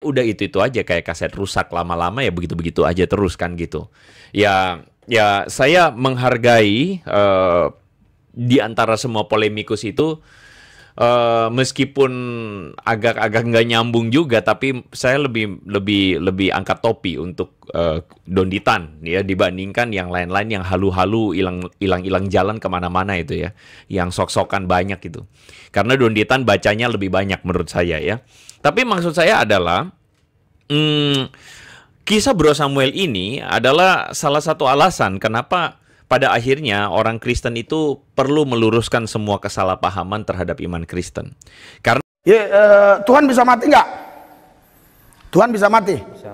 udah itu aja, kayak kaset rusak lama-lama ya begitu-begitu aja terus kan gitu. Ya, ya saya menghargai di antara semua polemikus itu, meskipun agak-agak nggak nyambung juga, tapi saya lebih lebih lebih angkat topi untuk Donditan ya, dibandingkan yang lain-lain yang halu-halu hilang jalan kemana-mana itu ya, yang sok-sokan banyak itu. Karena Donditan bacanya lebih banyak menurut saya ya. Tapi maksud saya adalah, hmm, kisah Bro Samuel ini adalah salah satu alasan kenapa pada akhirnya orang Kristen itu perlu meluruskan semua kesalahpahaman terhadap iman Kristen. Karena Tuhan bisa mati nggak? Tuhan bisa mati? Bisa.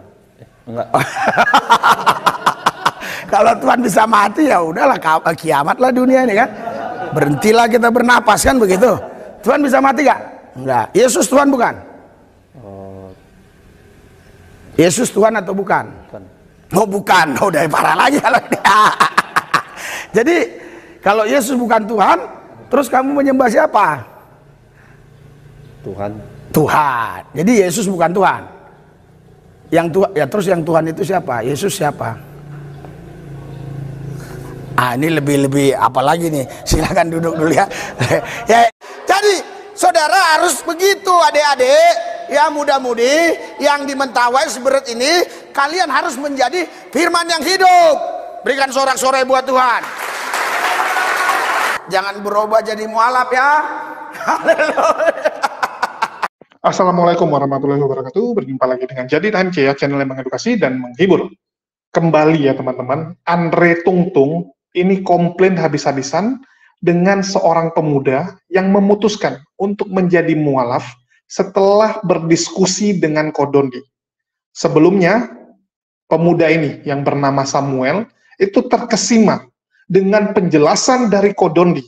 Enggak. Kalau Tuhan bisa mati ya udahlah, kiamat lah dunia ini kan. Berhentilah kita bernapas kan begitu. Tuhan bisa mati nggak? Enggak. Yesus Tuhan bukan? Yesus Tuhan atau bukan? Bukan. Oh bukan. Oh udah parah lagi kalau jadi kalau Yesus bukan Tuhan, terus kamu menyembah siapa? Tuhan. Tuhan. Jadi Yesus bukan Tuhan. Yang Tuhan ya, terus yang Tuhan itu siapa? Yesus siapa? Ah ini lebih apa lagi nih? Silakan duduk dulu ya. Ya. Jadi saudara harus begitu, adik-adik, ya muda-mudi yang di Mentawai Seberut ini, kalian harus menjadi firman yang hidup. Berikan sorak-sorai buat Tuhan. Jangan berubah jadi mualaf ya. Haleluya. Assalamualaikum warahmatullahi wabarakatuh. Berjumpa lagi dengan Jadi Tance ya, channel yang mengedukasi dan menghibur. Kembali ya teman-teman, Andre Tungtung ini komplain habis-habisan dengan seorang pemuda yang memutuskan untuk menjadi mualaf setelah berdiskusi dengan Kodondi. Sebelumnya, pemuda ini yang bernama Samuel itu terkesima dengan penjelasan dari Kodondi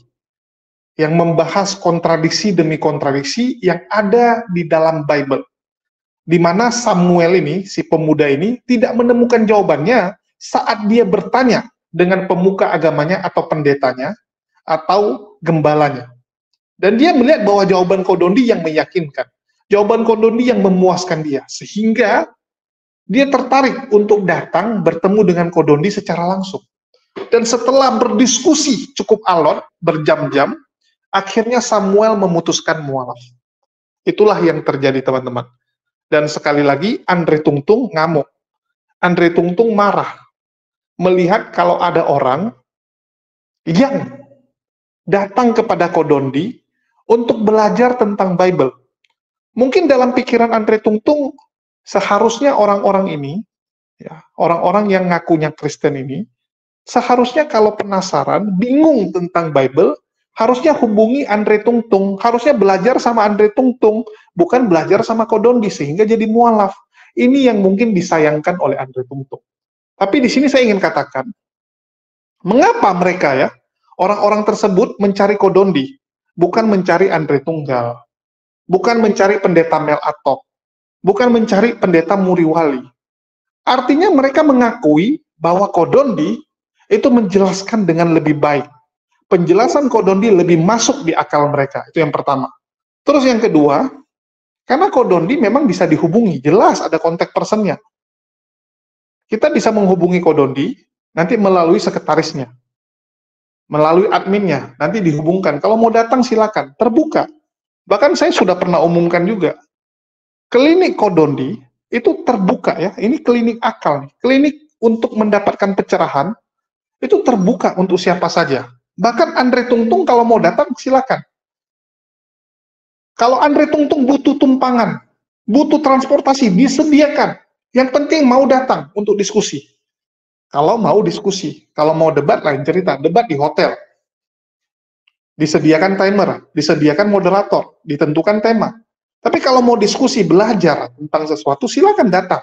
yang membahas kontradiksi demi kontradiksi yang ada di dalam Bible. Di mana Samuel ini, si pemuda ini, tidak menemukan jawabannya saat dia bertanya dengan pemuka agamanya atau pendetanya atau gembalanya. Dan dia melihat bahwa jawaban Kodondi yang meyakinkan, jawaban Kodondi yang memuaskan dia, sehingga dia tertarik untuk datang bertemu dengan Kodondi secara langsung. Dan setelah berdiskusi cukup alot, berjam-jam, akhirnya Samuel memutuskan mualaf. Itulah yang terjadi teman-teman. Dan sekali lagi, Andre Tungtung ngamuk. Andre Tungtung marah melihat kalau ada orang yang datang kepada Kodondi untuk belajar tentang Bible. Mungkin dalam pikiran Andre Tungtung, seharusnya orang-orang ini, ya, orang-orang yang ngakunya Kristen ini, seharusnya kalau penasaran, bingung tentang Bible, harusnya hubungi Andre Tungtung, harusnya belajar sama Andre Tungtung, bukan belajar sama Kodondi, sehingga jadi mualaf. Ini yang mungkin disayangkan oleh Andre Tungtung. Tapi di sini saya ingin katakan, mengapa mereka ya, orang-orang tersebut mencari Kodondi, bukan mencari Andre Tunggal, bukan mencari pendeta Mel Atok, bukan mencari pendeta Muriwali. Artinya mereka mengakui bahwa Kodondi itu menjelaskan dengan lebih baik. Penjelasan Kodondi lebih masuk di akal mereka. Itu yang pertama. Terus yang kedua, karena Kodondi memang bisa dihubungi, jelas ada kontak personnya. Kita bisa menghubungi Kodondi, nanti melalui sekretarisnya, melalui adminnya, nanti dihubungkan. Kalau mau datang silakan, terbuka. Bahkan saya sudah pernah umumkan juga, klinik Kodondi itu terbuka ya, ini klinik akal, klinik untuk mendapatkan pencerahan, itu terbuka untuk siapa saja. Bahkan Andre Tungtung kalau mau datang silakan. Kalau Andre Tungtung butuh tumpangan, butuh transportasi, disediakan. Yang penting mau datang untuk diskusi. Kalau mau diskusi, kalau mau debat lain cerita, debat di hotel. Disediakan timer, disediakan moderator, ditentukan tema. Tapi kalau mau diskusi, belajar tentang sesuatu, silakan datang.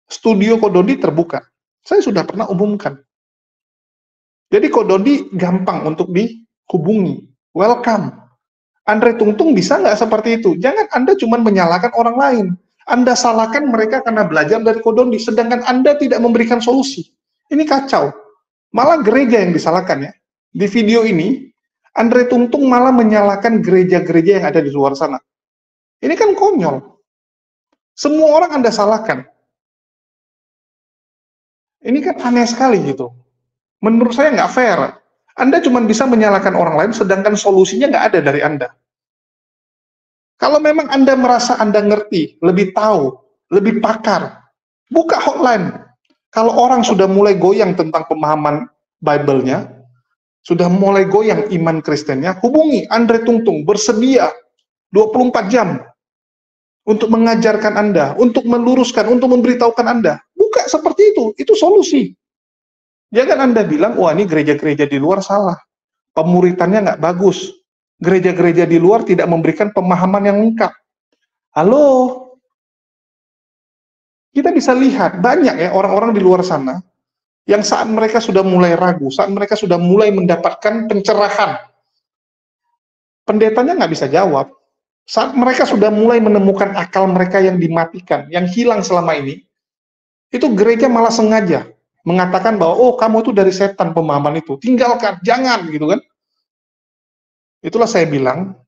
Studio Kodondi terbuka. Saya sudah pernah umumkan. Jadi Kodondi gampang untuk dihubungi. Welcome. Andre Tungtung bisa nggak seperti itu? Jangan Anda cuma menyalahkan orang lain. Anda salahkan mereka karena belajar dari Kodondi, sedangkan Anda tidak memberikan solusi. Ini kacau. Malah gereja yang disalahkan ya. Di video ini, Andre Tungtung malah menyalahkan gereja-gereja yang ada di luar sana. Ini kan konyol. Semua orang Anda salahkan. Ini kan aneh sekali gitu. Menurut saya nggak fair. Anda cuma bisa menyalahkan orang lain, sedangkan solusinya nggak ada dari Anda. Kalau memang Anda merasa Anda ngerti, lebih tahu, lebih pakar, buka hotline. Kalau orang sudah mulai goyang tentang pemahaman Bible-nya, sudah mulai goyang iman Kristennya, hubungi Andre Tungtung, bersedia 24 jam untuk mengajarkan Anda, untuk meluruskan, untuk memberitahukan Anda. Buka seperti itu solusi. Jangan Anda bilang, wah ini gereja-gereja di luar salah, pemuritannya nggak bagus, gereja-gereja di luar tidak memberikan pemahaman yang lengkap. Halo, kita bisa lihat banyak ya orang-orang di luar sana yang saat mereka sudah mulai ragu, saat mereka sudah mulai mendapatkan pencerahan, pendetanya nggak bisa jawab. Saat mereka sudah mulai menemukan akal mereka yang dimatikan, yang hilang selama ini, itu gereja malah sengaja mengatakan bahwa, oh kamu itu dari setan pemahaman itu, tinggalkan, jangan, gitu kan. Itulah saya bilang,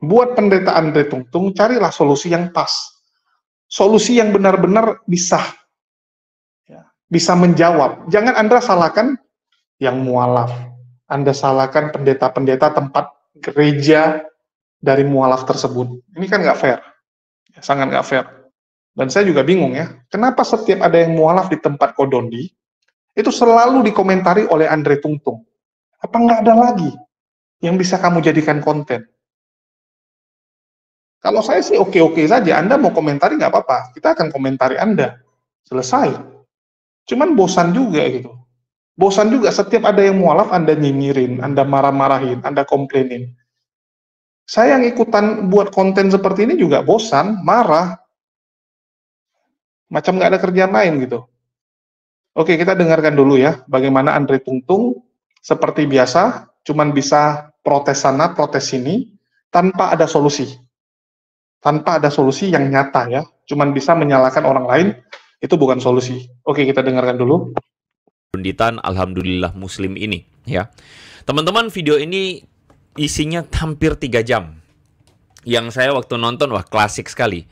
buat pendeta Andre Tungtung, carilah solusi yang pas. Solusi yang benar-benar bisa menjawab. Jangan Anda salahkan yang mualaf. Anda salahkan pendeta-pendeta tempat gereja dari mualaf tersebut. Ini kan nggak fair. Sangat nggak fair. Dan saya juga bingung ya, kenapa setiap ada yang mualaf di tempat Kodondi, itu selalu dikomentari oleh Andre Tungtung. Apa nggak ada lagi yang bisa kamu jadikan konten? Kalau saya sih oke-oke saja, Anda mau komentari nggak apa-apa, kita akan komentari Anda. Selesai. Cuman bosan juga gitu. Bosan juga setiap ada yang mualaf, Anda nyinyirin, Anda marah-marahin, Anda komplainin. Saya yang ikutan buat konten seperti ini juga bosan, marah. Macam nggak ada kerjaan lain gitu. Oke, kita dengarkan dulu ya, bagaimana Andre Tungtung seperti biasa, cuman bisa protes sana, protes sini, tanpa ada solusi. Tanpa ada solusi yang nyata ya, cuman bisa menyalahkan orang lain, itu bukan solusi. Oke, kita dengarkan dulu. Pendidikan Alhamdulillah Muslim ini ya. Teman-teman, video ini isinya hampir 3 jam. Yang saya waktu nonton, wah klasik sekali.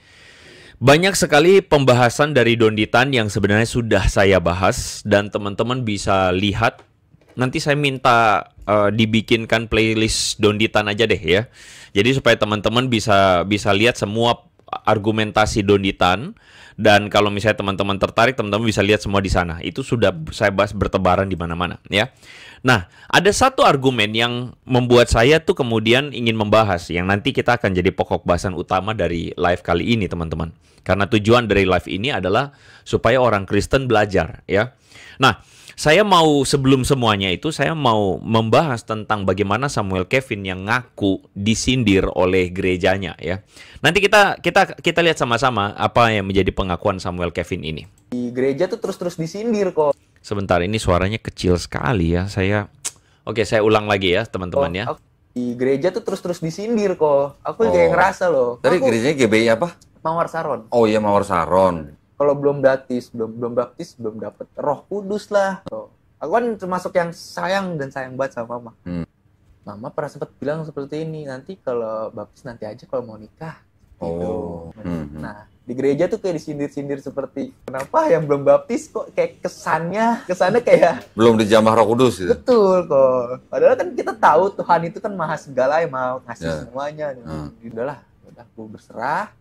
Banyak sekali pembahasan dari Donditan yang sebenarnya sudah saya bahas dan teman-teman bisa lihat. Nanti saya minta dibikinkan playlist Donditan aja deh ya. Jadi supaya teman-teman bisa lihat semua argumentasi Donditan, dan kalau misalnya teman-teman tertarik, teman-teman bisa lihat semua di sana. Itu sudah saya bahas bertebaran di mana-mana ya. Nah, ada satu argumen yang membuat saya tuh kemudian ingin membahas, yang nanti kita akan jadi pokok bahasan utama dari live kali ini, teman-teman. Karena tujuan dari live ini adalah supaya orang Kristen belajar ya. Nah, saya mau sebelum semuanya itu, saya mau membahas tentang bagaimana Samuel Kevin yang ngaku disindir oleh gerejanya ya. Nanti kita lihat sama-sama apa yang menjadi pengakuan Samuel Kevin ini. Di gereja tuh terus-terus disindir kok. Sebentar, ini suaranya kecil sekali ya. Oke, saya ulang lagi ya teman-teman ya. Di gereja tuh terus-terus disindir kok. Aku kayak ngerasa loh. Tadi gerejanya GBI apa? Mawar Saron. Oh iya, Mawar Saron. Kalau belum baptis, belum dapet Roh Kudus lah. Aku kan termasuk yang sayang banget sama mama. Mama pernah sempat bilang seperti ini, nanti kalau baptis nanti aja kalau mau nikah. Gitu. Nah, di gereja tuh kayak disindir-sindir seperti, kenapa yang belum baptis kok kayak kesannya kayak belum dijamah Roh Kudus gitu. Betul kok. Padahal kan kita tahu Tuhan itu kan maha segala, yang mau ngasih semuanya. Udahlah, aku berserah.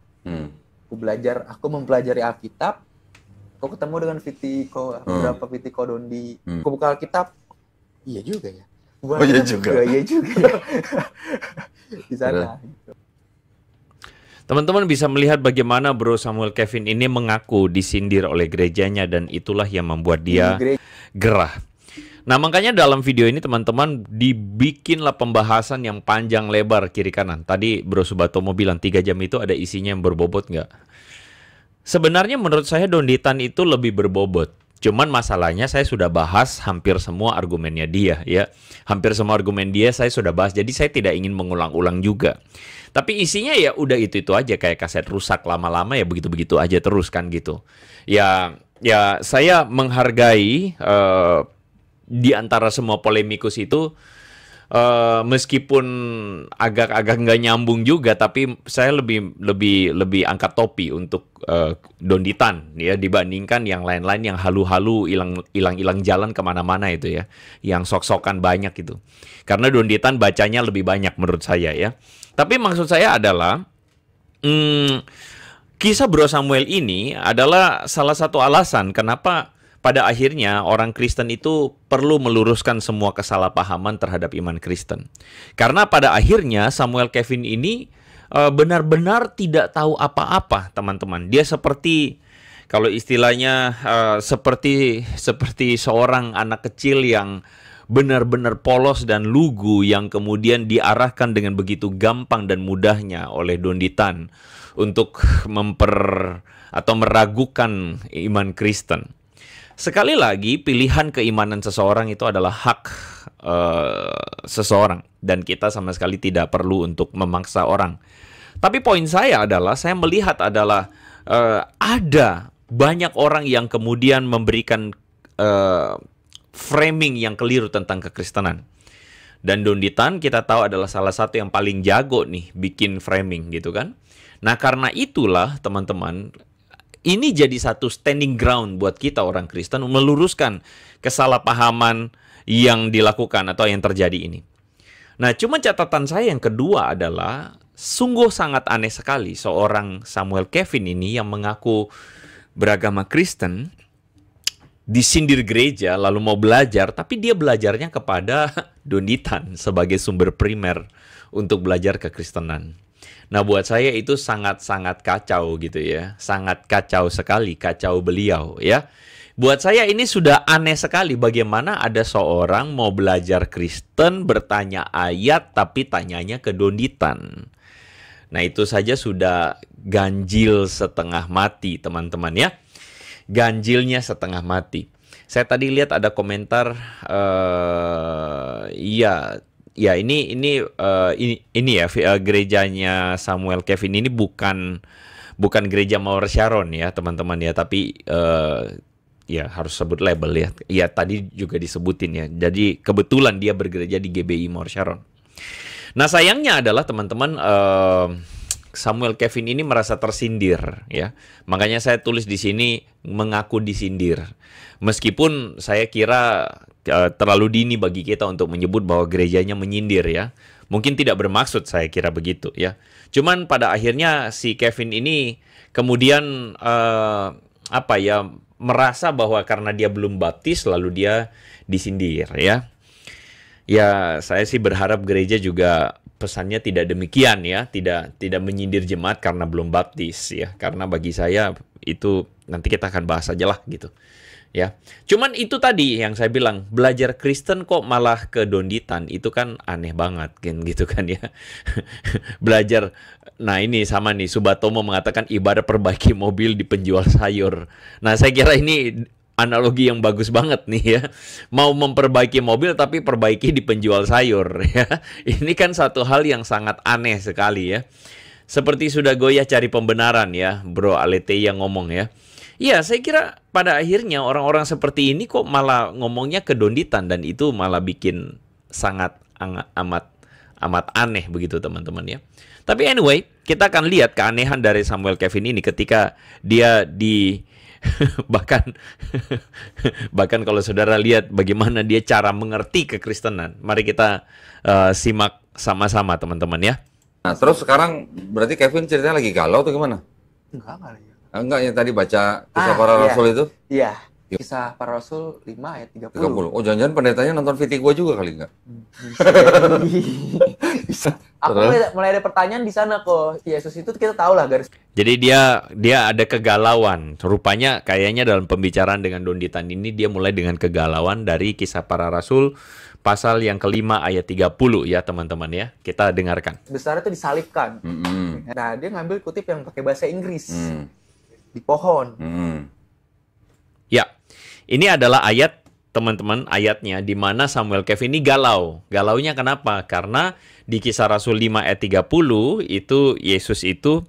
Aku mempelajari Alkitab. Aku ketemu dengan beberapa Viti Kodondi. Aku buka Alkitab. Iya juga ya. Iya juga. Iya juga. Di sana. Teman-teman bisa melihat bagaimana Bro Samuel Kevin ini mengaku disindir oleh gerejanya, dan itulah yang membuat dia gerah. Nah, makanya dalam video ini teman-teman dibikinlah pembahasan yang panjang lebar kiri kanan. Tadi Bro Subatomo bilang 3 jam itu ada isinya yang berbobot nggak? Sebenarnya menurut saya Donditan itu lebih berbobot. Cuman masalahnya saya sudah bahas hampir semua argumennya dia ya. Hampir semua argumen dia saya sudah bahas. Jadi saya tidak ingin mengulang-ulang juga. Tapi isinya ya udah itu aja, kayak kaset rusak lama-lama ya begitu-begitu aja terus kan gitu. Ya saya menghargai di antara semua polemikus itu meskipun agak-agak nggak nyambung juga, tapi saya lebih angkat topi untuk Don Ditan ya dibandingkan yang lain-lain yang halu-halu hilang jalan kemana-mana itu ya, yang sok-sokan banyak itu. Karena Don Ditan bacanya lebih banyak menurut saya ya. Tapi maksud saya adalah kisah Bro Samuel ini adalah salah satu alasan kenapa pada akhirnya orang Kristen itu perlu meluruskan semua kesalahpahaman terhadap iman Kristen. Karena pada akhirnya Samuel Kevin ini benar-benar tidak tahu apa-apa, teman-teman. Dia seperti, kalau istilahnya seperti seorang anak kecil yang benar-benar polos dan lugu yang kemudian diarahkan dengan begitu gampang dan mudahnya oleh Don Ditan untuk meragukan iman Kristen. Sekali lagi, pilihan keimanan seseorang itu adalah hak seseorang, dan kita sama sekali tidak perlu untuk memaksa orang. Tapi poin saya adalah, saya melihat adalah ada banyak orang yang kemudian memberikan framing yang keliru tentang kekristenan. Dan Don Ditan kita tahu adalah salah satu yang paling jago nih bikin framing gitu kan. Nah karena itulah teman-teman, ini jadi satu standing ground buat kita orang Kristen meluruskan kesalahpahaman yang dilakukan atau yang terjadi ini. Nah, cuma catatan saya yang kedua adalah sungguh sangat aneh sekali seorang Samuel Kevin ini yang mengaku beragama Kristen, disindir gereja lalu mau belajar, tapi dia belajarnya kepada Don Ditan sebagai sumber primer untuk belajar kekristenan. Nah buat saya itu sangat-sangat kacau gitu ya. Sangat kacau sekali, kacau beliau ya. Buat saya ini sudah aneh sekali bagaimana ada seorang mau belajar Kristen bertanya ayat tapi tanyanya ke Don Ditan. Nah itu saja sudah ganjil setengah mati teman-teman ya. Ganjilnya setengah mati. Saya tadi lihat ada komentar Ya ini ya gerejanya Samuel Kevin ini bukan gereja Mawar Sharon ya teman-teman ya, tapi ya harus sebut label ya. Ya tadi juga disebutin ya. Jadi kebetulan dia bergereja di GBI Mawar Sharon. Nah sayangnya adalah teman-teman Samuel Kevin ini merasa tersindir ya. Makanya saya tulis di sini mengaku disindir. Meskipun saya kira terlalu dini bagi kita untuk menyebut bahwa gerejanya menyindir ya. Mungkin tidak bermaksud, saya kira begitu ya. Cuman pada akhirnya si Kevin ini kemudian merasa bahwa karena dia belum baptis lalu dia disindir ya. Ya, saya sih berharap gereja juga pesannya tidak demikian ya, tidak menyindir jemaat karena belum baptis ya. Karena bagi saya itu nanti kita akan bahas aja lah gitu. Ya, cuman itu tadi yang saya bilang, belajar Kristen kok malah ke Don Ditan, itu kan aneh banget kan gitu kan ya. Belajar, nah ini sama nih, Subatomo mengatakan ibarat perbaiki mobil di penjual sayur. Nah saya kira ini analogi yang bagus banget nih ya. Mau memperbaiki mobil tapi perbaiki di penjual sayur ya. Ini kan satu hal yang sangat aneh sekali ya. Seperti sudah goyah cari pembenaran ya, Bro Alete yang ngomong ya. Iya, saya kira pada akhirnya orang-orang seperti ini kok malah ngomongnya ke Don Ditan, dan itu malah bikin sangat amat aneh begitu teman-teman ya. Tapi anyway, kita akan lihat keanehan dari Samuel Kevin ini ketika dia bahkan kalau saudara lihat bagaimana dia cara mengerti kekristenan. Mari kita simak sama-sama teman-teman ya. Nah, terus sekarang berarti Kevin ceritanya lagi galau atau gimana? Enggak kali ya. Enggak, yang tadi baca kisah para rasul itu? Iya. Kisah para rasul 5 ayat 30. Oh, jangan-jangan pendetanya nonton VT gua juga kali enggak? Aku mulai ada pertanyaan di sana kok. Yesus itu kita tahu lah garis. Jadi dia ada kegalauan. Rupanya kayaknya dalam pembicaraan dengan Don Ditan ini dia mulai dengan kegalauan dari kisah para rasul pasal yang kelima ayat 30 ya teman-teman ya. Kita dengarkan. Besar itu disalibkan. Nah, dia ngambil kutip yang pakai bahasa Inggris. Di pohon. Ya, ini adalah ayat teman-teman, ayatnya di mana Samuel Kevin ini galau. Galaunya kenapa? Karena di Kisah Rasul 5 ayat 30 itu Yesus itu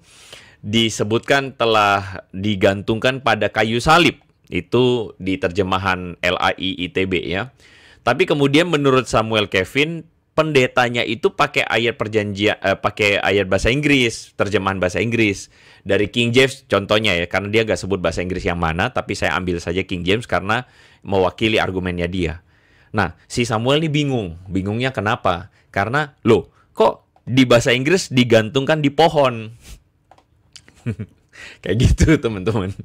disebutkan telah digantungkan pada kayu salib. Itu di terjemahan LAI ITB ya. Tapi kemudian menurut Samuel Kevin pendetanya itu pakai ayat perjanjian, pakai ayat bahasa Inggris, terjemahan bahasa Inggris dari King James contohnya ya, karena dia nggak sebut bahasa Inggris yang mana, tapi saya ambil saja King James karena mewakili argumennya dia. Nah, si Samuel ini bingungnya kenapa? Karena loh, kok di bahasa Inggris digantungkan di pohon? Kayak gitu teman-teman.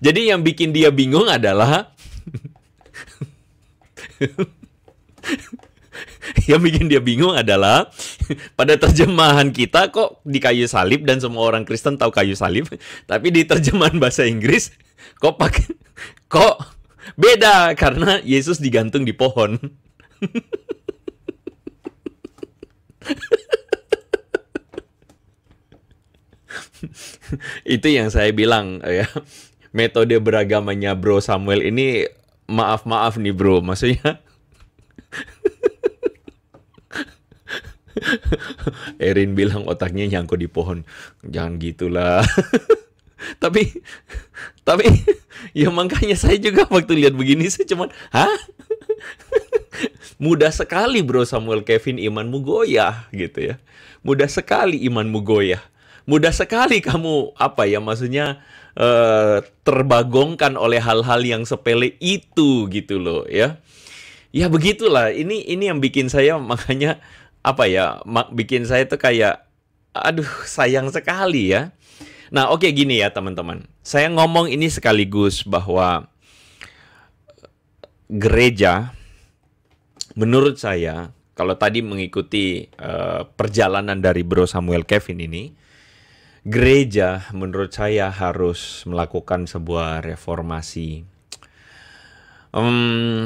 Jadi yang bikin dia bingung adalah yang bikin dia bingung adalah pada terjemahan kita kok di kayu salib dan semua orang Kristen tahu kayu salib, tapi di terjemahan bahasa Inggris kok beda karena Yesus digantung di pohon. Itu yang saya bilang ya, metode beragamanya Bro Samuel ini maaf nih bro, maksudnya Erin bilang otaknya nyangkut di pohon. Jangan gitulah. tapi ya makanya saya juga waktu lihat begini saya cuman, hah? Mudah sekali Bro Samuel Kevin imanmu goyah gitu ya. Mudah sekali imanmu goyah. Mudah sekali kamu maksudnya terbagongkan oleh hal-hal yang sepele itu gitu loh ya. Ya begitulah. Ini yang bikin saya makanya bikin saya tuh kayak aduh sayang sekali ya. Nah, oke gini ya teman-teman. Saya ngomong ini sekaligus bahwa gereja menurut saya kalau tadi mengikuti perjalanan dari Bro Samuel Kevin ini, gereja menurut saya harus melakukan sebuah reformasi.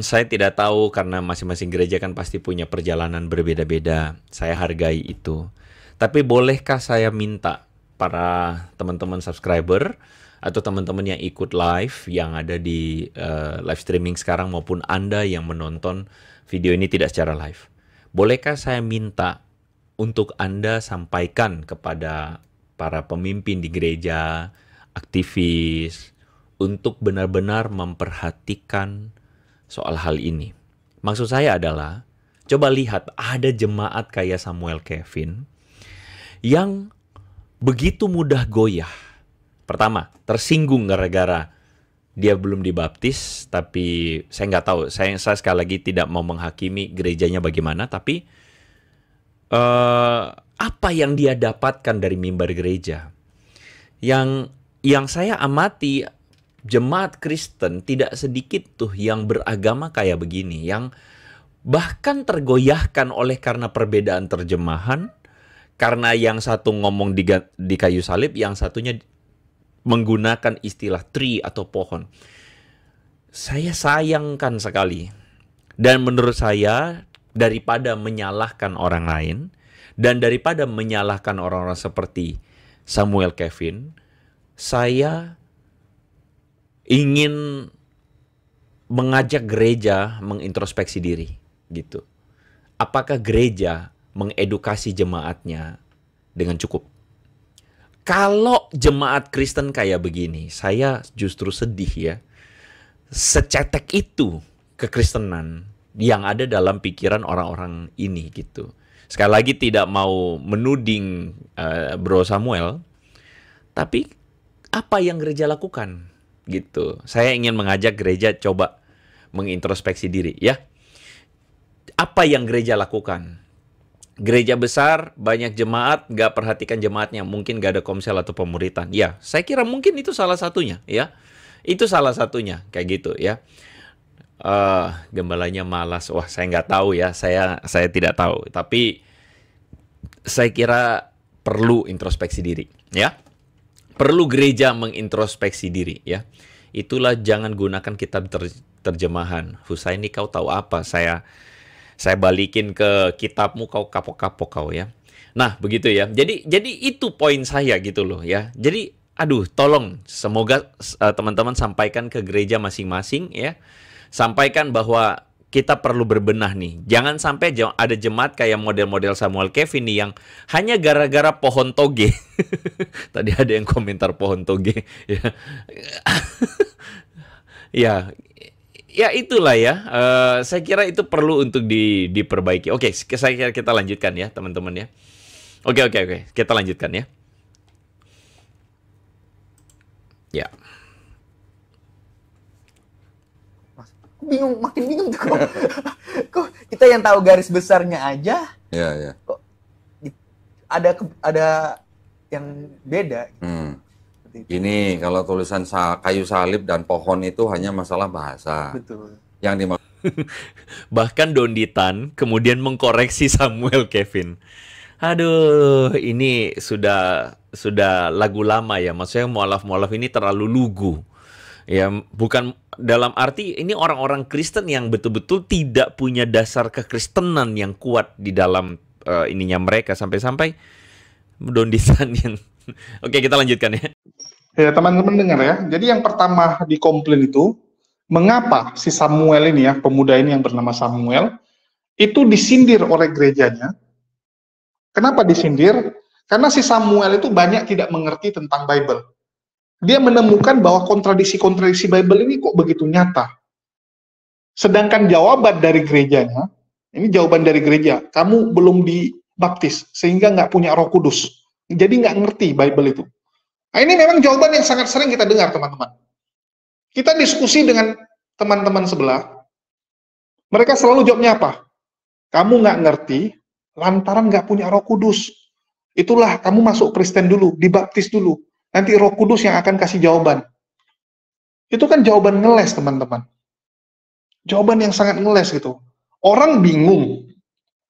Saya tidak tahu karena masing-masing gereja kan pasti punya perjalanan berbeda-beda. Saya hargai itu. Tapi bolehkah saya minta para teman-teman subscriber atau teman-teman yang ikut live yang ada di live streaming sekarang maupun Anda yang menonton video ini tidak secara live. Bolehkah saya minta untuk Anda sampaikan kepada para pemimpin di gereja, aktivis, untuk benar-benar memperhatikan soal hal ini. Maksud saya adalah, coba lihat ada jemaat kayak Samuel Kevin yang begitu mudah goyah. Pertama, tersinggung gara-gara dia belum dibaptis, tapi saya nggak tahu. Saya sekali lagi tidak mau menghakimi gerejanya bagaimana, tapi apa yang dia dapatkan dari mimbar gereja? Yang saya amati, jemaat Kristen tidak sedikit tuh yang beragama kayak begini, yang bahkan tergoyahkan oleh karena perbedaan terjemahan, karena yang satu ngomong di kayu salib, yang satunya menggunakan istilah tree atau pohon. Saya sayangkan sekali. Dan menurut saya, daripada menyalahkan orang lain, dan daripada menyalahkan orang-orang seperti Samuel Kevin, saya ingin mengajak gereja mengintrospeksi diri, gitu. Apakah gereja mengedukasi jemaatnya dengan cukup? Kalau jemaat Kristen kayak begini, saya justru sedih ya. Secetek itu kekristenan yang ada dalam pikiran orang-orang ini gitu. Sekali lagi tidak mau menuding Bro Samuel, tapi apa yang gereja lakukan gitu. Saya ingin mengajak gereja coba mengintrospeksi diri ya. Apa yang gereja lakukan? Gereja besar, banyak jemaat, nggak perhatikan jemaatnya. Mungkin nggak ada komsel atau pemuritan. Ya, saya kira mungkin itu salah satunya ya. Itu salah satunya kayak gitu ya. Gembalanya malas. Wah, saya nggak tahu ya. Saya tidak tahu. Tapi saya kira perlu introspeksi diri ya. Perlu gereja mengintrospeksi diri ya. Itulah jangan gunakan kitab terjemahan. Husaini kau tahu apa? Saya balikin ke kitabmu, kau kapok-kapok kau ya. Nah, begitu ya. Jadi itu poin saya gitu loh ya. Jadi aduh, tolong semoga teman-teman sampaikan ke gereja masing-masing ya. Sampaikan bahwa kita perlu berbenah nih. Jangan sampai ada jemaat kayak model-model Samuel Kevin nih yang hanya gara-gara pohon toge. Tadi ada yang komentar pohon toge ya. Ya, ya itulah ya. Saya kira itu perlu untuk diperbaiki. Oke, saya kira kita lanjutkan ya, teman-teman ya. Oke. Kita lanjutkan ya. Ya. Bingung, makin bingung tuh kok. Kok kita yang tahu garis besarnya aja, Ya. kok ada yang beda. Seperti itu. Ini kalau tulisan kayu salib dan pohon itu hanya masalah bahasa. Betul. Yang dimaksud Bahkan Donditan kemudian mengkoreksi Samuel, Kevin. Aduh, ini sudah lagu lama ya. Maksudnya mualaf-mualaf ini terlalu lugu. Ya, bukan dalam arti ini orang-orang Kristen yang betul-betul tidak punya dasar kekristenan yang kuat di dalam ininya mereka, sampai-sampai Donditan yang Oke, kita lanjutkan ya. Ya, teman-teman dengar ya. Jadi yang pertama dikomplain itu, mengapa si Samuel ini ya, pemuda ini yang bernama Samuel, itu disindir oleh gerejanya. Kenapa disindir? Karena si Samuel itu banyak tidak mengerti tentang Bible. Dia menemukan bahwa kontradiksi-kontradiksi Bible ini kok begitu nyata. Sedangkan jawaban dari gerejanya, ini jawaban dari gereja, kamu belum dibaptis, sehingga nggak punya Roh Kudus. Jadi nggak ngerti Bible itu. Nah, ini memang jawaban yang sangat sering kita dengar, teman-teman. Kita diskusi dengan teman-teman sebelah, mereka selalu jawabnya apa? Kamu nggak ngerti, lantaran nggak punya Roh Kudus. Itulah kamu masuk Kristen dulu, dibaptis dulu. Nanti Roh Kudus yang akan kasih jawaban. Itu kan jawaban ngeles, teman-teman. Jawaban yang sangat ngeles gitu. Orang bingung.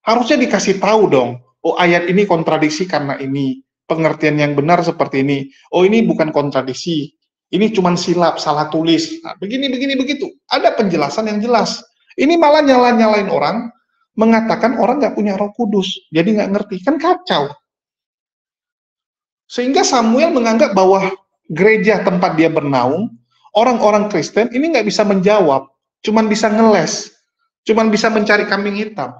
Harusnya dikasih tahu dong. Oh, ayat ini kontradiksi karena ini. Pengertian yang benar seperti ini. Oh, ini bukan kontradiksi. Ini cuma silap, salah tulis. Nah, begini, begitu. Ada penjelasan yang jelas. Ini malah nyalain orang, mengatakan orang nggak punya Roh Kudus. Jadi nggak ngerti. Kan kacau. Sehingga Samuel menganggap bahwa gereja tempat dia bernaung, orang-orang Kristen ini nggak bisa menjawab. Cuman bisa ngeles. Cuman bisa mencari kambing hitam.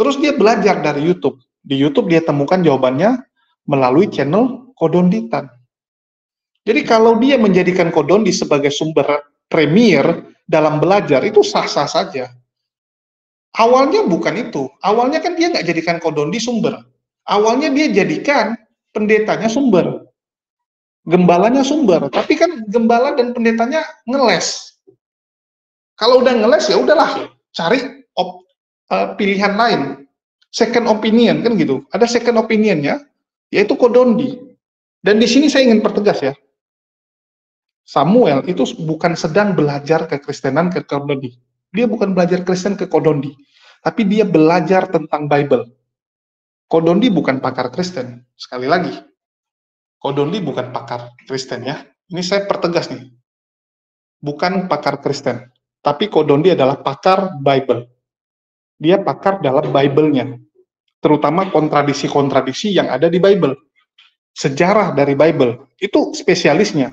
Terus dia belajar dari YouTube. Di YouTube dia temukan jawabannya melalui channel Kodonditan. Jadi kalau dia menjadikan Kodondi sebagai sumber premier dalam belajar, itu sah-sah saja. Awalnya bukan itu. Awalnya kan dia nggak jadikan Kodondi sumber. Awalnya dia jadikan pendetanya sumber. Gembalanya sumber. Tapi kan gembala dan pendetanya ngeles. Kalau udah ngeles ya udahlah, cari pilihan lain. Second opinion kan gitu. Ada second opinionnya, yaitu Kodondi. Dan di sini saya ingin pertegas ya. Samuel itu bukan sedang belajar kekristenan ke Kodondi. Dia bukan belajar Kristen ke Kodondi. Tapi dia belajar tentang Bible. Kodondi bukan pakar Kristen. Sekali lagi. Kodondi bukan pakar Kristen ya. Ini saya pertegas nih. Bukan pakar Kristen. Tapi Kodondi adalah pakar Bible. Dia pakar dalam Bible-nya, terutama kontradiksi-kontradiksi yang ada di Bible, sejarah dari Bible, itu spesialisnya.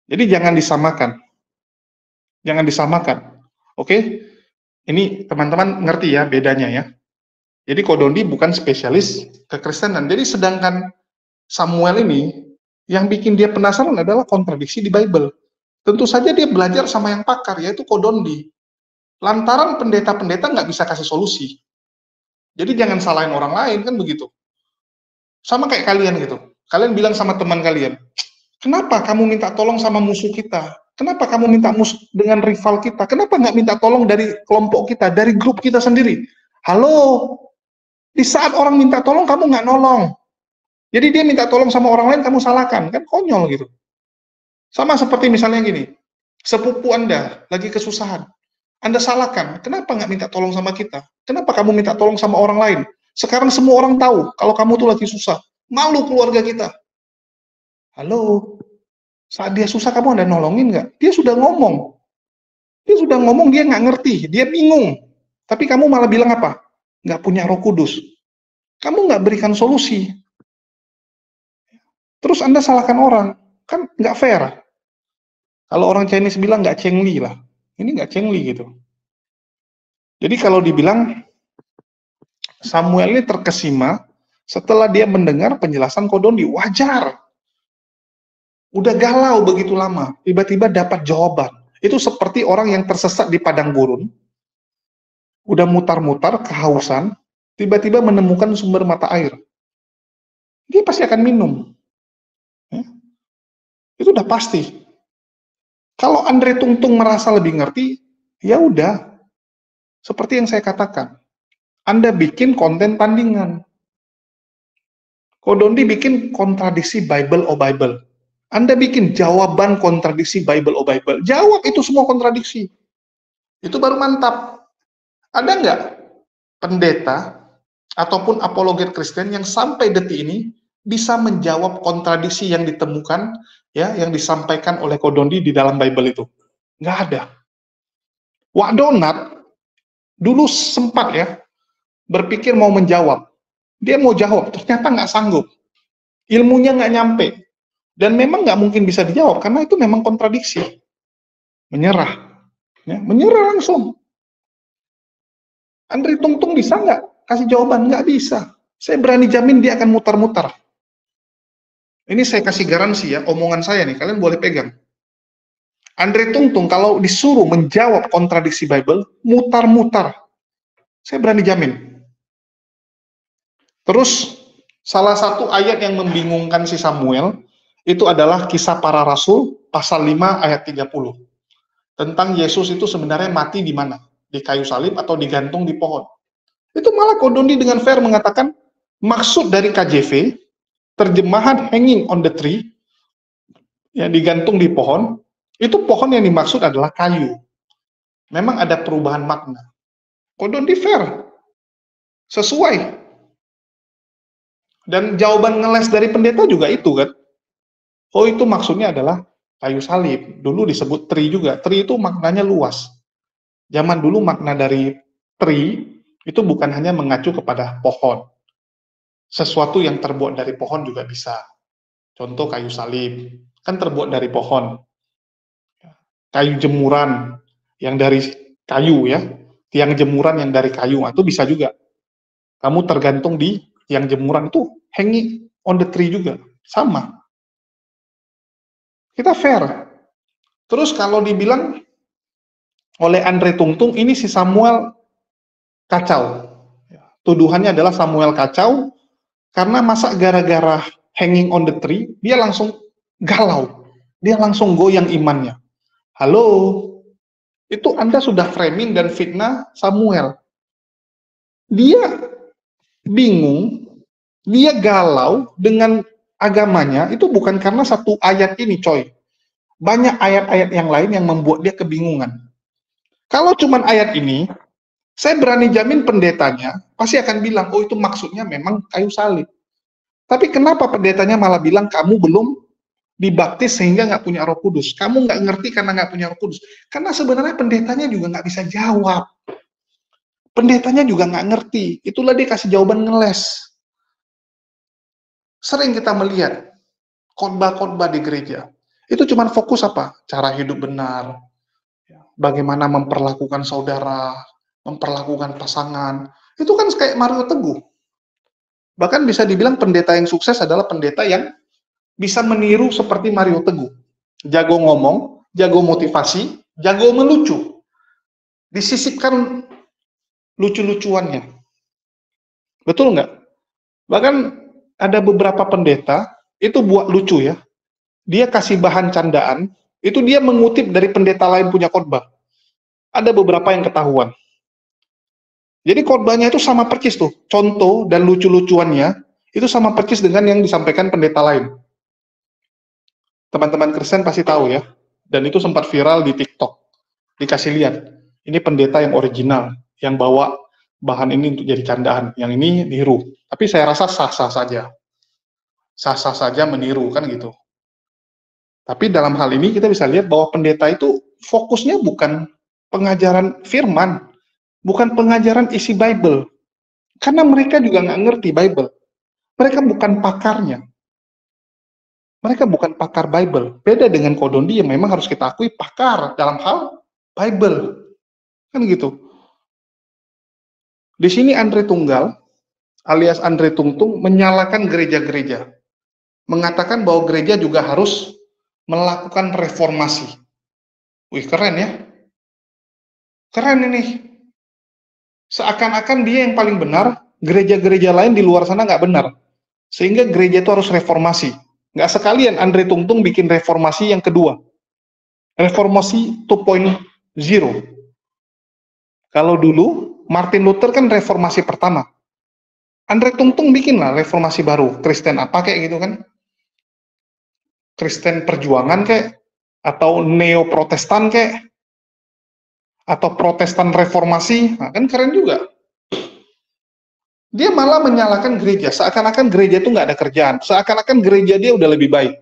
Jadi jangan disamakan, oke? Ini teman-teman ngerti ya bedanya ya. Jadi Kodondi bukan spesialis kekristenan. Jadi sedangkan Samuel ini, yang bikin dia penasaran adalah kontradiksi di Bible. Tentu saja dia belajar sama yang pakar, yaitu Kodondi. Lantaran pendeta-pendeta nggak bisa kasih solusi. Jadi jangan salahin orang lain, kan begitu. Sama kayak kalian gitu. Kalian bilang sama teman kalian, kenapa kamu minta tolong sama musuh kita? Kenapa kamu minta musuh dengan rival kita? Kenapa nggak minta tolong dari kelompok kita, dari grup kita sendiri? Halo, di saat orang minta tolong, kamu nggak nolong. Jadi dia minta tolong sama orang lain, kamu salahkan. Kan konyol gitu. Sama seperti misalnya gini, sepupu Anda lagi kesusahan. Anda salahkan, kenapa nggak minta tolong sama kita? Kenapa kamu minta tolong sama orang lain? Sekarang semua orang tahu kalau kamu tuh lagi susah. Malu keluarga kita. Halo, saat dia susah kamu ada nolongin nggak? Dia sudah ngomong, dia nggak ngerti, dia bingung. Tapi kamu malah bilang apa? Nggak punya Roh Kudus. Kamu nggak berikan solusi. Terus Anda salahkan orang, kan nggak fair. Kalau orang Chinese bilang nggak cengli lah. Ini nggak cengli gitu. Jadi kalau dibilang Samuel ini terkesima setelah dia mendengar penjelasan Kodondi, wajar. Udah galau begitu lama, tiba-tiba dapat jawaban. Itu seperti orang yang tersesat di padang gurun, udah mutar-mutar, kehausan, tiba-tiba menemukan sumber mata air. Dia pasti akan minum. Ya. Itu udah pasti. Kalau Andre Tungtung merasa lebih ngerti, ya udah. Seperti yang saya katakan. Anda bikin konten tandingan. Kodondi bikin kontradiksi Bible oh Bible. Anda bikin jawaban kontradiksi Bible oh Bible. Jawab itu semua kontradiksi. Itu baru mantap. Ada nggak pendeta ataupun apologet Kristen yang sampai detik ini bisa menjawab kontradiksi yang ditemukan, ya, yang disampaikan oleh Kodondi di dalam Bible itu? Nggak ada. Wak Donat dulu sempat ya berpikir mau menjawab. Dia mau jawab, ternyata nggak sanggup. Ilmunya nggak nyampe. Dan memang nggak mungkin bisa dijawab, karena itu memang kontradiksi. Menyerah. Ya, menyerah langsung. Andre Tungtung bisa nggak kasih jawaban? Nggak bisa. Saya berani jamin dia akan mutar-mutar. Ini saya kasih garansi ya, omongan saya nih, kalian boleh pegang. Andre Tungtung kalau disuruh menjawab kontradiksi Bible, mutar-mutar. Saya berani jamin. Terus, salah satu ayat yang membingungkan si Samuel, itu adalah Kisah Para Rasul, pasal 5 ayat 30. Tentang Yesus itu sebenarnya mati di mana? Di kayu salib atau digantung di pohon. Itu malah Kodondi dengan fair mengatakan, maksud dari KJV, terjemahan hanging on the tree, yang digantung di pohon, itu pohon yang dimaksud adalah kayu. Memang ada perubahan makna. Kodondi fair. Sesuai. Dan jawaban ngeles dari pendeta juga itu kan. Oh, itu maksudnya adalah kayu salib. Dulu disebut tree juga. Tree itu maknanya luas. Zaman dulu makna dari tree itu bukan hanya mengacu kepada pohon. Sesuatu yang terbuat dari pohon juga bisa. Contoh kayu salib. Kan terbuat dari pohon. Kayu jemuran yang dari kayu ya. Tiang jemuran yang dari kayu. Itu bisa juga. Kamu tergantung di tiang jemuran itu hanging on the tree juga. Sama. Kita fair. Terus kalau dibilang oleh Andre Tungtung, ini si Samuel kacau. Tuduhannya adalah Samuel kacau, karena masa gara-gara hanging on the tree, dia langsung galau. Dia langsung goyang imannya. Halo, itu Anda sudah framing dan fitnah Samuel. Dia bingung, dia galau dengan agamanya, itu bukan karena satu ayat ini, coy. Banyak ayat-ayat yang lain yang membuat dia kebingungan. Kalau cuman ayat ini, saya berani jamin pendetanya pasti akan bilang, oh itu maksudnya memang kayu salib. Tapi kenapa pendetanya malah bilang, kamu belum dibaptis sehingga nggak punya Roh Kudus. Kamu nggak ngerti karena nggak punya Roh Kudus. Karena sebenarnya pendetanya juga nggak bisa jawab. Pendetanya juga nggak ngerti. Itulah dia kasih jawaban ngeles. Sering kita melihat khotbah-khotbah di gereja. Itu cuma fokus apa? Cara hidup benar. Bagaimana memperlakukan saudara, memperlakukan pasangan. Itu kan kayak Mario Teguh. Bahkan bisa dibilang pendeta yang sukses adalah pendeta yang bisa meniru seperti Mario Teguh. Jago ngomong, jago motivasi, jago melucu. Disisipkan lucu-lucuannya. Betul nggak? Bahkan ada beberapa pendeta, itu buat lucu ya. Dia kasih bahan candaan, itu dia mengutip dari pendeta lain punya khotbah. Ada beberapa yang ketahuan. Jadi khotbahnya itu sama persis tuh. Contoh dan lucu-lucuannya, itu sama persis dengan yang disampaikan pendeta lain. Teman-teman Kristen pasti tahu ya. Dan itu sempat viral di TikTok. Dikasih lihat. Ini pendeta yang original, yang bawa bahan ini untuk jadi candaan. Yang ini niru. Tapi saya rasa sah-sah saja. Sah-sah saja meniru, kan gitu. Tapi dalam hal ini kita bisa lihat bahwa pendeta itu fokusnya bukan pengajaran firman, bukan pengajaran isi Bible. Karena mereka juga nggak ngerti Bible. Mereka bukan pakarnya. Mereka bukan pakar Bible. Beda dengan Kodondi yang memang harus kita akui pakar dalam hal Bible. Kan gitu. Di sini Andre Tunggal, alias Andre Tungtung, menyalahkan gereja-gereja. Mengatakan bahwa gereja juga harus melakukan reformasi. Wih, keren ya. Keren ini. Seakan-akan dia yang paling benar, gereja-gereja lain di luar sana nggak benar. Sehingga gereja itu harus reformasi. Nggak sekalian Andre Tungtung bikin reformasi yang kedua. Reformasi 2.0. Kalau dulu, Martin Luther kan reformasi pertama. Andre Tungtung bikin lah reformasi baru. Kristen apa kayak gitu kan. Kristen perjuangan kayak, atau neo-protestan kayak, atau protestan reformasi, nah, kan keren juga. Dia malah menyalahkan gereja, seakan-akan gereja itu nggak ada kerjaan, seakan-akan gereja dia udah lebih baik.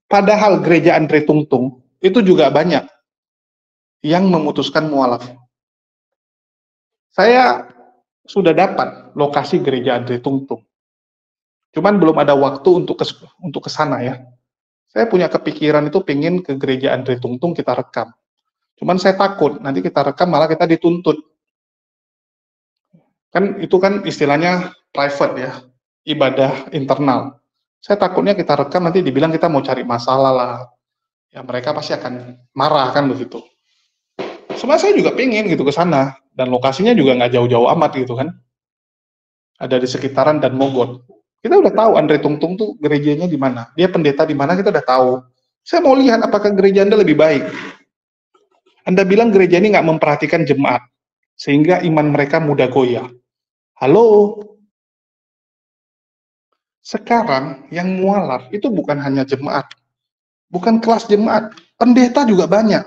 Padahal gereja Andre Tungtung itu juga banyak yang memutuskan mualaf. Saya sudah dapat lokasi gereja Andre Tungtung, cuman belum ada waktu untuk ke sana ya. Saya punya kepikiran itu pengen ke gereja Andre Tungtung kita rekam. Cuman saya takut, nanti kita rekam malah kita dituntut. Kan itu kan istilahnya private ya, ibadah internal. Saya takutnya kita rekam nanti dibilang kita mau cari masalah lah. Ya mereka pasti akan marah kan begitu. Sebenarnya saya juga pengen gitu ke sana, dan lokasinya juga nggak jauh-jauh amat gitu kan. Ada di sekitaran dan Mogot. Kita udah tahu Andre Tungtung tuh gerejanya di mana, dia pendeta di mana kita udah tahu. Saya mau lihat apakah gereja Anda lebih baik. Anda bilang gereja ini nggak memperhatikan jemaat, sehingga iman mereka mudah goyah. Halo? Sekarang yang mualaf itu bukan hanya jemaat, bukan kelas jemaat, pendeta juga banyak.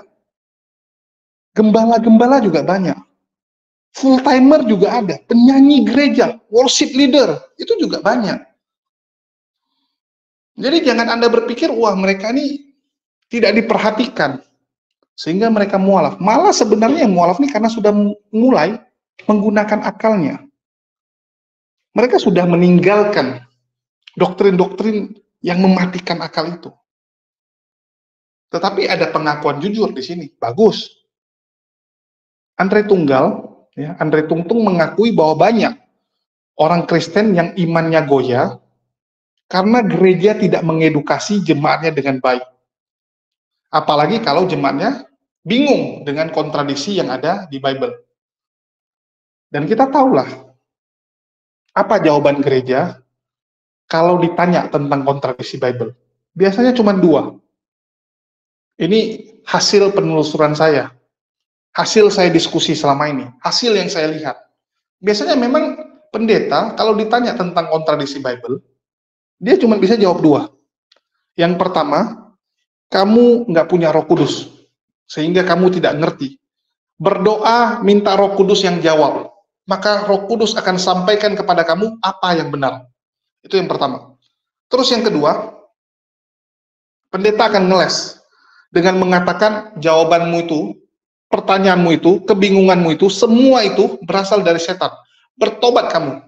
Gembala-gembala juga banyak. Full timer juga ada, penyanyi gereja, worship leader, itu juga banyak. Jadi jangan Anda berpikir, wah mereka ini tidak diperhatikan, sehingga mereka mualaf. Malah sebenarnya yang mualaf ini karena sudah mulai menggunakan akalnya. Mereka sudah meninggalkan doktrin-doktrin yang mematikan akal itu. Tetapi ada pengakuan jujur di sini, bagus. Andre Tungtung mengakui bahwa banyak orang Kristen yang imannya goyah karena gereja tidak mengedukasi jemaatnya dengan baik. Apalagi kalau jemaatnya bingung dengan kontradiksi yang ada di Bible. Dan kita tahulah apa jawaban gereja kalau ditanya tentang kontradiksi Bible. Biasanya cuma dua. Ini hasil penelusuran saya. Hasil saya diskusi selama ini. Hasil yang saya lihat. Biasanya memang pendeta kalau ditanya tentang kontradiksi Bible, dia cuma bisa jawab dua. Yang pertama, kamu nggak punya Roh Kudus, sehingga kamu tidak ngerti. Berdoa minta Roh Kudus yang jawab, maka Roh Kudus akan sampaikan kepada kamu apa yang benar. Itu yang pertama. Terus yang kedua, pendeta akan ngeles dengan mengatakan jawabanmu itu, pertanyaanmu itu, kebingunganmu itu, semua itu berasal dari setan. Bertobat kamu.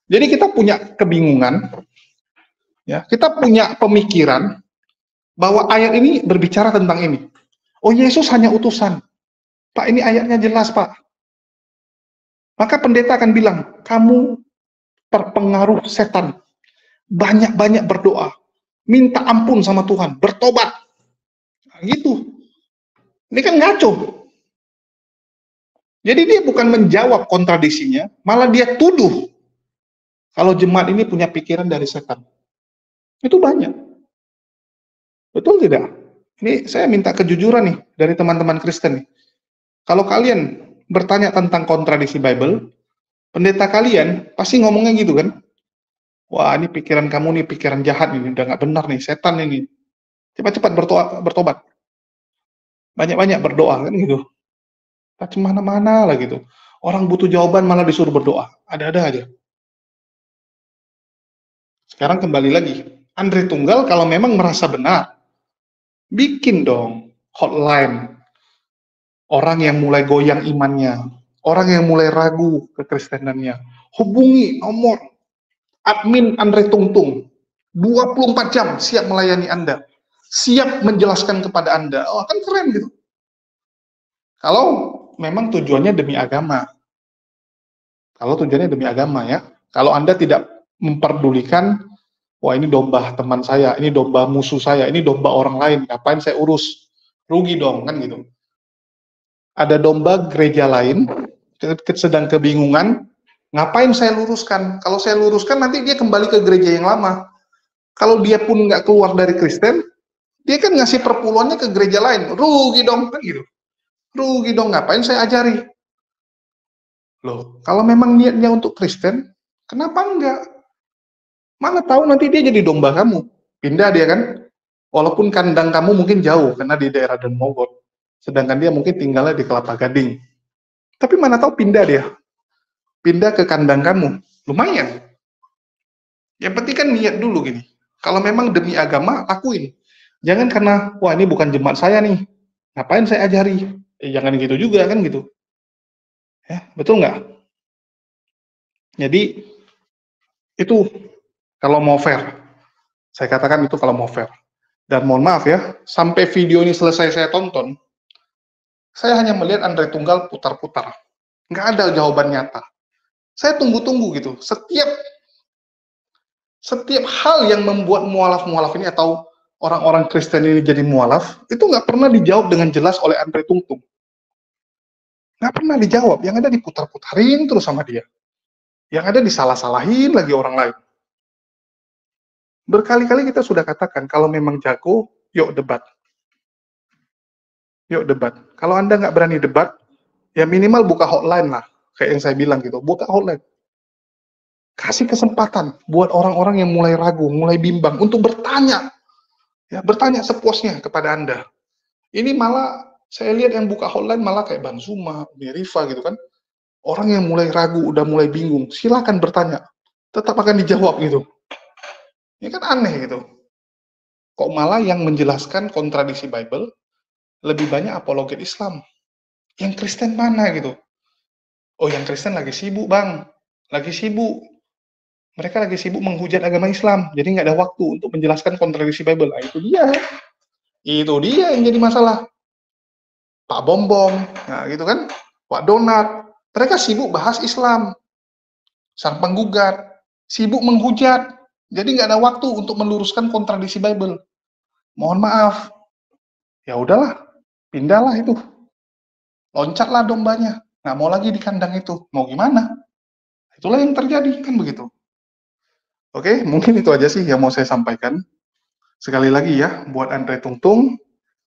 Jadi kita punya kebingungan, ya, kita punya pemikiran bahwa ayat ini berbicara tentang ini. Oh, Yesus hanya utusan. Pak, ini ayatnya jelas, Pak. Maka pendeta akan bilang, kamu terpengaruh setan. Banyak-banyak berdoa. Minta ampun sama Tuhan. Bertobat. Nah, gitu. Ini kan ngaco. Jadi dia bukan menjawab kontradisinya, malah dia tuduh kalau jemaat ini punya pikiran dari setan. Itu banyak. Betul tidak? Ini saya minta kejujuran nih dari teman-teman Kristen nih. Kalau kalian bertanya tentang kontradiksi Bible, pendeta kalian pasti ngomongnya gitu kan? Wah, ini pikiran kamu nih, pikiran jahat nih, udah nggak benar nih, setan ini. Cepat-cepat bertobat. Banyak-banyak berdoa kan gitu. Tak mana-mana lah gitu. Orang butuh jawaban malah disuruh berdoa. Ada-ada aja. Sekarang kembali lagi. Andre Tunggal kalau memang merasa benar, bikin dong hotline. Orang yang mulai goyang imannya, orang yang mulai ragu kekristenannya, hubungi nomor admin Andre Tungtung. 24 jam siap melayani Anda. Siap menjelaskan kepada Anda. Oh, kan keren gitu. Kalau memang tujuannya demi agama. Kalau tujuannya demi agama ya. Kalau Anda tidak memperdulikan, wah ini domba teman saya, ini domba musuh saya, ini domba orang lain, ngapain saya urus? rugi dong kan gitu. Ada domba gereja lain sedang kebingungan, ngapain saya luruskan? Kalau saya luruskan nanti dia kembali ke gereja yang lama. Kalau dia pun nggak keluar dari Kristen, dia kan ngasih perpuluhannya ke gereja lain, rugi dong kan gitu. Rugi dong, ngapain saya ajari? Loh, kalau memang niatnya untuk Kristen, kenapa enggak? Mana tahu nanti dia jadi domba kamu. Pindah dia kan. Walaupun kandang kamu mungkin jauh, karena di daerah Dan Mogot. Sedangkan dia mungkin tinggalnya di Kelapa Gading. Tapi mana tahu pindah dia. Pindah ke kandang kamu. Lumayan. Yang penting kan niat dulu gini. Kalau memang demi agama, lakuin. Jangan karena, wah ini bukan jemaat saya nih. Ngapain saya ajari? Jangan gitu juga kan gitu. Ya, betul nggak? Jadi, itu kalau mau fair. Saya katakan itu kalau mau fair. Dan mohon maaf ya, sampai video ini selesai saya tonton, saya hanya melihat Andre Tunggal putar-putar. Nggak ada jawaban nyata. Saya tunggu-tunggu gitu. Setiap hal yang membuat mualaf-mualaf ini atau orang-orang Kristen ini jadi mualaf, itu nggak pernah dijawab dengan jelas oleh Andre Tungtung. Nggak pernah dijawab. Yang ada diputar-putarin terus sama dia. Yang ada disalah-salahin lagi orang lain. Berkali-kali kita sudah katakan, kalau memang jago, yuk debat. Yuk debat. Kalau Anda nggak berani debat, ya minimal buka hotline lah. Kayak yang saya bilang gitu, buka hotline. Kasih kesempatan buat orang-orang yang mulai ragu, mulai bimbang, untuk bertanya. Ya, bertanya sepuasnya kepada Anda. Ini malah, saya lihat yang buka hotline malah kayak Bang Zuma, Mirifa gitu kan. Orang yang mulai ragu, udah mulai bingung, silakan bertanya. Tetap akan dijawab gitu. Ini kan aneh gitu. Kok malah yang menjelaskan kontradiksi Bible lebih banyak apologet Islam. Yang Kristen mana gitu? Oh, yang Kristen lagi sibuk, Bang. Lagi sibuk. Mereka lagi sibuk menghujat agama Islam. Jadi nggak ada waktu untuk menjelaskan kontradiksi Bible. Nah, itu dia. Itu dia yang jadi masalah. Pak Bombong, nah gitu kan. Pak Donat. Mereka sibuk bahas Islam. Sang penggugat. Sibuk menghujat. Jadi nggak ada waktu untuk meluruskan kontradiksi Bible. Mohon maaf. Ya udahlah, pindahlah itu. Loncatlah dombanya. Nggak mau lagi di kandang itu. Mau gimana? Itulah yang terjadi, kan begitu. Oke, mungkin itu aja sih yang mau saya sampaikan. Sekali lagi ya, buat Andre Tungtung,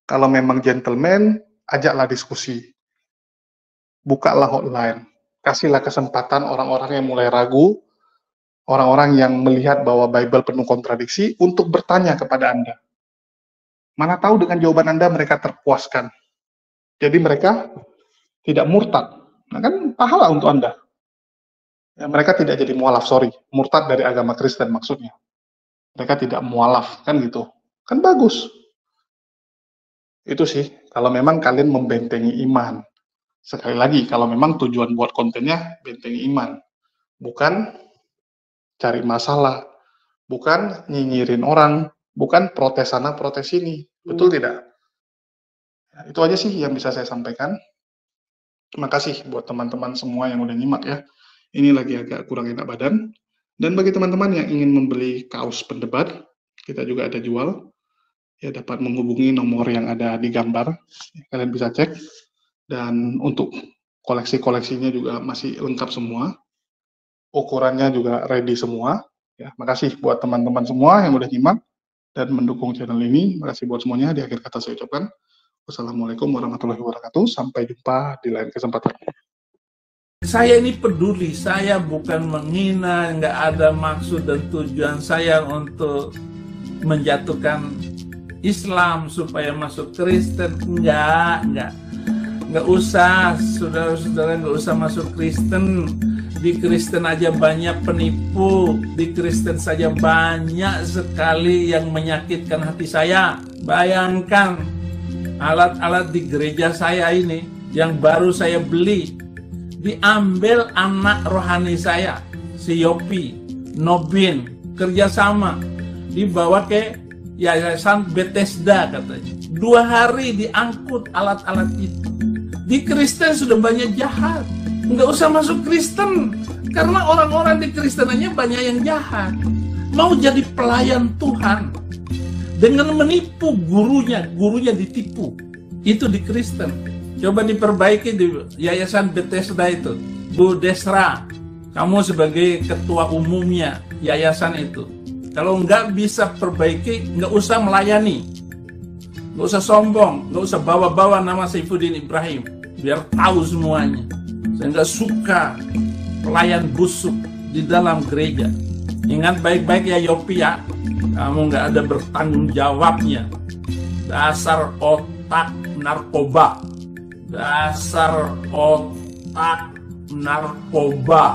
kalau memang gentleman, ajaklah diskusi. Bukalah hotline. Kasihlah kesempatan orang-orang yang mulai ragu, orang-orang yang melihat bahwa Bible penuh kontradiksi untuk bertanya kepada Anda. Mana tahu dengan jawaban Anda mereka terpuaskan. Jadi mereka tidak murtad. Nah kan pahala untuk Anda. Ya, mereka tidak jadi mualaf, murtad dari agama Kristen maksudnya. Mereka tidak mualaf, kan gitu. Kan bagus. Itu sih, kalau memang kalian membentengi iman. Sekali lagi, kalau memang tujuan buat kontennya bentengi iman. Bukan cari masalah, bukan nyinyirin orang, bukan protes sana, protes sini. Betul tidak? Ya, itu aja sih yang bisa saya sampaikan. Terima kasih buat teman-teman semua yang udah nyimak ya. Ini lagi agak kurang enak badan. Dan bagi teman-teman yang ingin membeli kaos pendebat, kita juga ada jual. Ya, dapat menghubungi nomor yang ada di gambar. Kalian bisa cek. Dan untuk koleksi-koleksinya juga masih lengkap semua. Ukurannya juga ready semua. Ya, makasih buat teman-teman semua yang udah nyimak dan mendukung channel ini. Makasih buat semuanya. Di akhir kata saya ucapkan wassalamualaikum warahmatullahi wabarakatuh. Sampai jumpa di lain kesempatan. Saya ini peduli, saya bukan menghina, nggak ada maksud dan tujuan saya untuk menjatuhkan Islam supaya masuk Kristen. Nggak usah, saudara-saudara, nggak usah masuk Kristen. Di Kristen aja banyak penipu, di Kristen saja banyak sekali yang menyakitkan hati saya. Bayangkan alat-alat di gereja saya ini yang baru saya beli, diambil anak rohani saya, si Yopi, Nobin, kerjasama, dibawa ke Yayasan Bethesda katanya. 2 hari diangkut alat-alat itu. Di Kristen sudah banyak jahat, nggak usah masuk Kristen, karena orang-orang di Kristenannya banyak yang jahat. Mau jadi pelayan Tuhan, dengan menipu gurunya ditipu. Itu di Kristen. Coba diperbaiki di Yayasan Bethesda itu. Bu Desra, kamu sebagai ketua umumnya yayasan itu. Kalau nggak bisa perbaiki, nggak usah melayani. Nggak usah sombong, nggak usah bawa-bawa nama Saifuddin Ibrahim. Biar tahu semuanya. Saya nggak suka pelayan busuk di dalam gereja. Ingat baik-baik ya Yopi ya. Kamu nggak ada bertanggung jawabnya. Dasar otak narkoba. Dasar otak narkoba.